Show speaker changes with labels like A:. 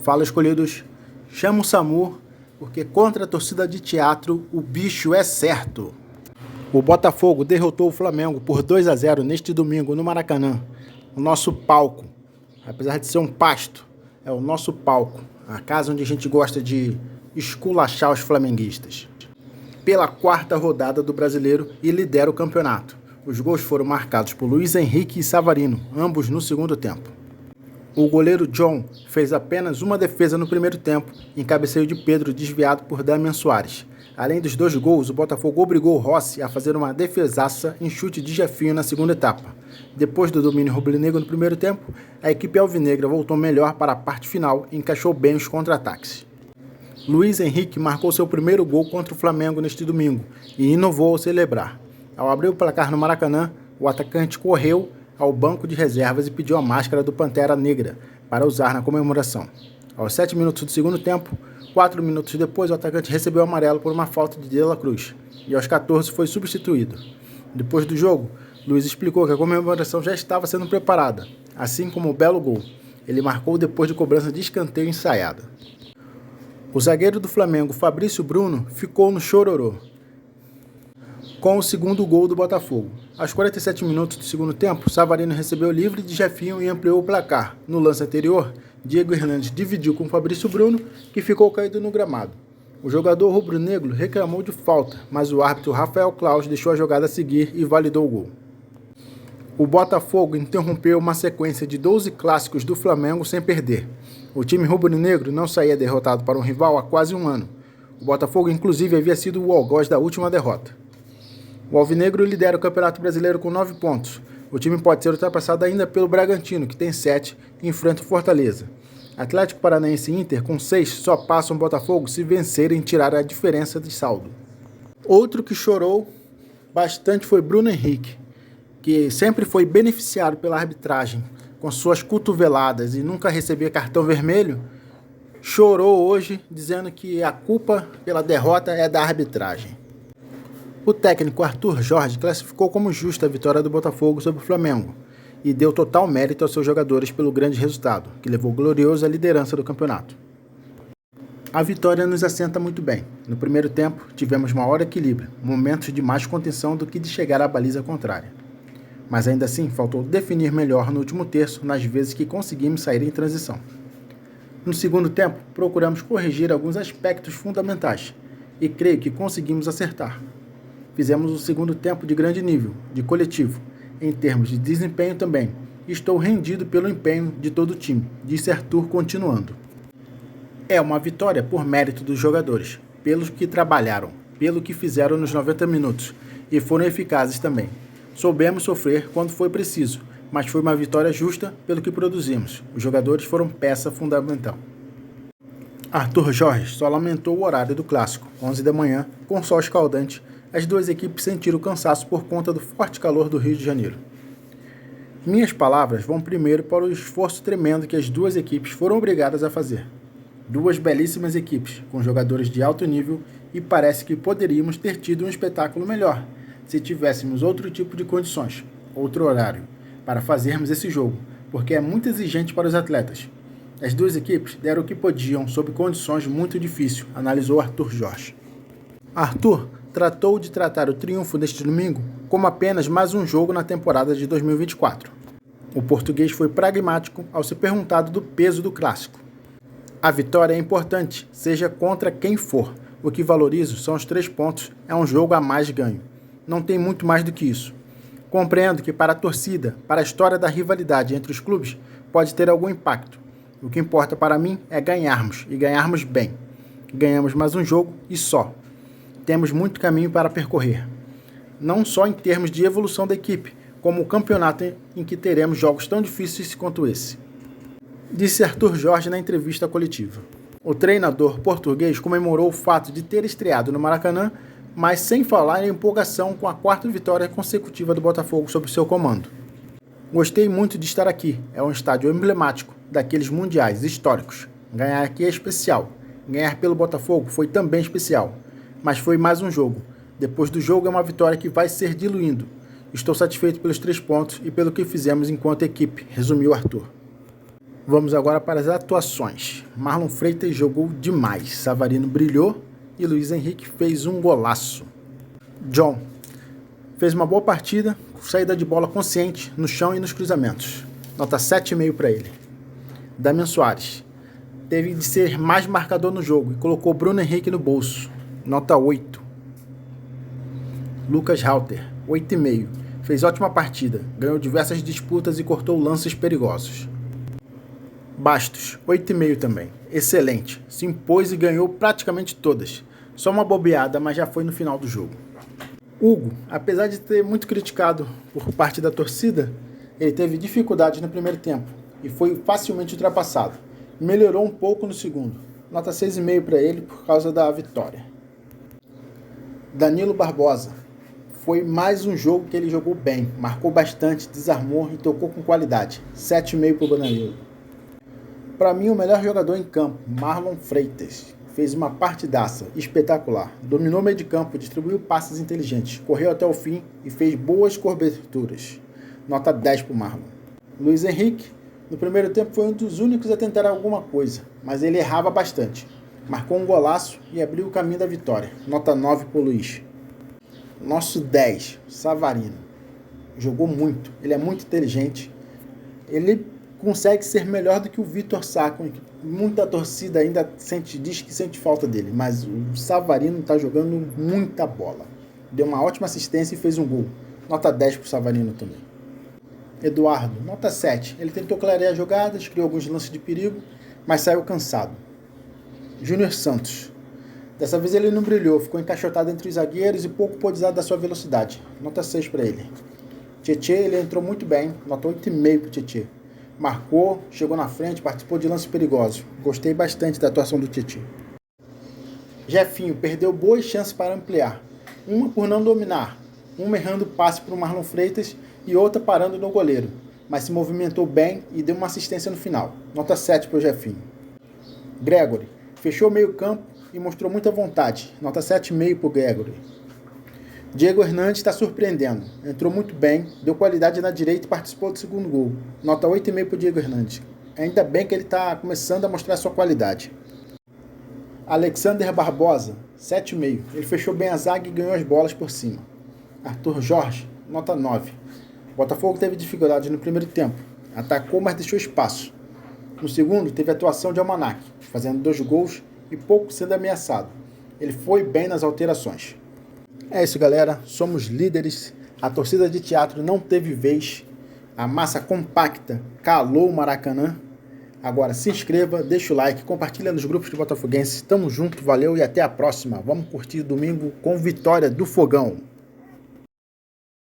A: Fala, escolhidos, chama o SAMU, porque contra a torcida de teatro o bicho é certo. O Botafogo derrotou o Flamengo por 2-0 neste domingo no Maracanã. O nosso palco, apesar de ser um pasto, é o nosso palco, a casa onde a gente gosta de esculachar os flamenguistas. Pela quarta rodada do Brasileiro e lidera o campeonato. Os gols foram marcados por Luiz Henrique e Savarino, ambos no segundo tempo. O goleiro John fez apenas uma defesa no primeiro tempo, em cabeceio de Pedro desviado por Damian Soares. Além dos 2 gols, o Botafogo obrigou Rossi a fazer uma defesaça em chute de Jefinho na segunda etapa. Depois do domínio rubro-negro no primeiro tempo, a equipe alvinegra voltou melhor para a parte final e encaixou bem os contra-ataques. Luiz Henrique marcou seu primeiro gol contra o Flamengo neste domingo e inovou ao celebrar. Ao abrir o placar no Maracanã, o atacante correu ao banco de reservas e pediu a máscara do Pantera Negra para usar na comemoração. Aos 7 minutos do segundo tempo, 4 minutos depois, o atacante recebeu o amarelo por uma falta de De La Cruz e aos 14 foi substituído. Depois do jogo, Luiz explicou que a comemoração já estava sendo preparada, assim como o belo gol. Ele marcou depois de cobrança de escanteio ensaiada. O zagueiro do Flamengo, Fabrício Bruno, ficou no chororô com o segundo gol do Botafogo. Aos 47 minutos do segundo tempo, Savarino recebeu livre de Jefinho e ampliou o placar. No lance anterior, Diego Hernandes dividiu com Fabrício Bruno, que ficou caído no gramado. O jogador rubro-negro reclamou de falta, mas o árbitro Rafael Claus deixou a jogada seguir e validou o gol. O Botafogo interrompeu uma sequência de 12 clássicos do Flamengo sem perder. O time rubro-negro não saía derrotado para um rival há quase um ano. O Botafogo, inclusive, havia sido o algoz da última derrota. O alvinegro lidera o Campeonato Brasileiro com 9 pontos. O time pode ser ultrapassado ainda pelo Bragantino, que tem 7, e enfrenta o Fortaleza. Atlético Paranaense e Inter, com 6, só passam o Botafogo se vencerem e tirar a diferença de saldo. Outro que chorou bastante foi Bruno Henrique, que sempre foi beneficiado pela arbitragem, com suas cotoveladas e nunca recebia cartão vermelho, chorou hoje dizendo que a culpa pela derrota é da arbitragem. O técnico Arthur Jorge classificou como justa a vitória do Botafogo sobre o Flamengo e deu total mérito aos seus jogadores pelo grande resultado, que levou glorioso à liderança do campeonato. A vitória nos assenta muito bem. No primeiro tempo, tivemos maior equilíbrio, momentos de mais contenção do que de chegar à baliza contrária. Mas ainda assim, faltou definir melhor no último terço, nas vezes que conseguimos sair em transição. No segundo tempo, procuramos corrigir alguns aspectos fundamentais e creio que conseguimos acertar. Fizemos um segundo tempo de grande nível, de coletivo, em termos de desempenho também. Estou rendido pelo empenho de todo o time, disse Arthur continuando. É uma vitória por mérito dos jogadores, pelos que trabalharam, pelo que fizeram nos 90 minutos e foram eficazes também. Soubemos sofrer quando foi preciso, mas foi uma vitória justa pelo que produzimos. Os jogadores foram peça fundamental. Arthur Jorge só lamentou o horário do clássico, 11 da manhã, com sol escaldante. As duas equipes sentiram cansaço por conta do forte calor do Rio de Janeiro. Minhas palavras vão primeiro para o esforço tremendo que as duas equipes foram obrigadas a fazer. Duas belíssimas equipes, com jogadores de alto nível, e parece que poderíamos ter tido um espetáculo melhor, se tivéssemos outro tipo de condições, outro horário, para fazermos esse jogo, porque é muito exigente para os atletas. As duas equipes deram o que podiam sob condições muito difíceis, analisou Arthur Jorge. Arthur tratou de tratar o triunfo deste domingo como apenas mais um jogo na temporada de 2024. O português foi pragmático ao ser perguntado do peso do clássico. A vitória é importante, seja contra quem for. O que valorizo são os 3 pontos, é um jogo a mais ganho. Não tem muito mais do que isso. Compreendo que para a torcida, para a história da rivalidade entre os clubes, pode ter algum impacto. O que importa para mim é ganharmos, e ganharmos bem. Ganhamos mais um jogo e só. Temos muito caminho para percorrer. Não só em termos de evolução da equipe, como o campeonato em que teremos jogos tão difíceis quanto esse, disse Arthur Jorge na entrevista coletiva. O treinador português comemorou o fato de ter estreado no Maracanã, mas sem falar em empolgação com a 4ª vitória consecutiva do Botafogo sob seu comando. Gostei muito de estar aqui, é um estádio emblemático, daqueles mundiais históricos. Ganhar aqui é especial. Ganhar pelo Botafogo foi também especial, mas foi mais um jogo. Depois do jogo é uma vitória que vai ser diluindo. Estou satisfeito pelos 3 pontos e pelo que fizemos enquanto equipe, resumiu Arthur. Vamos agora para as atuações. Marlon Freitas jogou demais, Savarino brilhou e Luiz Henrique fez um golaço. John fez uma boa partida, com saída de bola consciente no chão e nos cruzamentos. Nota 7,5 para ele. Damian Soares teve de ser mais marcador no jogo e colocou Bruno Henrique no bolso. Nota 8. Lucas Halter, 8,5. Fez ótima partida, ganhou diversas disputas e cortou lances perigosos. Bastos, 8,5 também. Excelente, se impôs e ganhou praticamente todas. Só uma bobeada, mas já foi no final do jogo. Hugo, apesar de ter muito criticado por parte da torcida, ele teve dificuldades no primeiro tempo e foi facilmente ultrapassado. Melhorou um pouco no segundo. Nota 6,5 para ele por causa da vitória. Danilo Barbosa. Foi mais um jogo que ele jogou bem, marcou bastante, desarmou e tocou com qualidade. 7,5 para o Danilo. Para mim, o melhor jogador em campo, Marlon Freitas. Fez uma partidaça espetacular. Dominou o meio de campo, distribuiu passes inteligentes, correu até o fim e fez boas coberturas. Nota 10 para o Marlon. Luiz Henrique, no primeiro tempo, foi um dos únicos a tentar alguma coisa, mas ele errava bastante. Marcou um golaço e abriu o caminho da vitória. Nota 9 para o Luiz. Nosso 10, Savarino. Jogou muito, ele é muito inteligente. Ele consegue ser melhor do que o Vitor Sá. Muita torcida ainda diz que sente falta dele, mas o Savarino está jogando muita bola. Deu uma ótima assistência e fez um gol. Nota 10 para o Savarino também. Eduardo, nota 7. Ele tentou clarear jogadas, criou alguns lances de perigo, mas saiu cansado. Júnior Santos. Dessa vez ele não brilhou, ficou encaixotado entre os zagueiros e pouco pôde usar da sua velocidade. Nota 6 para ele. Tietê, ele entrou muito bem, nota 8,5 para o Tietê. Marcou, chegou na frente, participou de lances perigosos. Gostei bastante da atuação do Tietê. Jefinho perdeu boas chances para ampliar. Uma por não dominar, uma errando passe para o Marlon Freitas e outra parando no goleiro. Mas se movimentou bem e deu uma assistência no final. Nota 7 para o Jefinho. Gregory fechou o meio campo e mostrou muita vontade. Nota 7,5 para o Gregory. Diego Hernandes está surpreendendo. Entrou muito bem, deu qualidade na direita e participou do segundo gol. Nota 8,5 para o Diego Hernandes. Ainda bem que ele está começando a mostrar sua qualidade. Alexander Barbosa, 7,5. Ele fechou bem a zaga e ganhou as bolas por cima. Arthur Jorge, nota 9. O Botafogo teve dificuldade no primeiro tempo. Atacou, mas deixou espaço. No segundo, teve a atuação de Almanac, fazendo 2 gols e pouco sendo ameaçado. Ele foi bem nas alterações. É isso, galera. Somos líderes. A torcida de teatro não teve vez. A massa compacta calou o Maracanã. Agora se inscreva, deixa o like, compartilha nos grupos de botafoguenses. Tamo junto, valeu e até a próxima. Vamos curtir domingo com vitória do Fogão.